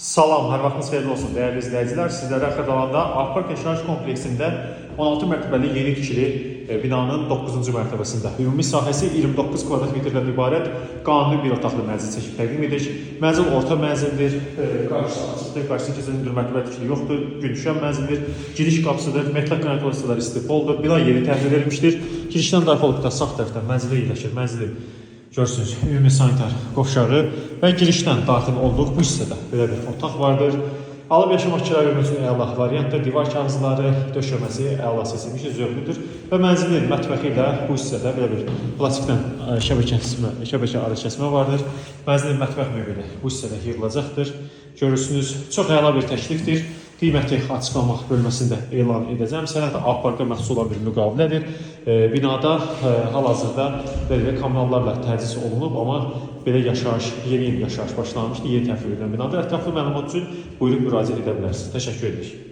Salam, hər vaxtınız xeyirli olsun dəyərli izləyicilər. Sizlərə Xırdalanda Avpark yaşayış kompleksində 16 mərtəbəli yeni tikili binanın 9-cu mərtəbəsində ümumi sahəsi 29 kvadrat metrdən ibarət qanuni bir otaqlı mənzil çəkib təqdim edirik. Mənzil orta mənzildir, qarşısı açıqdır, qarşısı keçən bir mərtəbə tikili yoxdur, gün düşən mənzildir, giriş qapısıdır, metal qanatorislər istifoldur, bina yeni təmir edilmişdir. Girişdən daxil olduqda sağ tərəfdən mənzilə yerləşir, mənzili görürsünüz, ümumi sanitar qovşağı və girişdən daxil olduq bu hissədə belə bir otaq vardır. Alıb yaşamaq kirayə üçün əla variantdır. Divar kağızları, döşəməsi əla seçilmiş, zövqlüdür və mənzilin mətbəxi ilə bu hissədə belə bir plastikdən şəbəkə arı kəsmə vardır. Mənzilin mətbəx möbili bu hissədə yığılacaqdır. Görürsünüz, çox əla bir təklifdir. Qiyməti açıqlamaq bölməsində elan edəcəm. Sənəd Avparka məxsus olan bir müqavilədir. Binada hal-hazırda belə kommunallarla təchiz olunub, amma belə yaşayış, yeni yaşayış başlanmışdır, yeni təfil edilən binadır. Ətraflı məlumat üçün buyurub müraciət edə bilərsiniz. Təşəkkür edirik.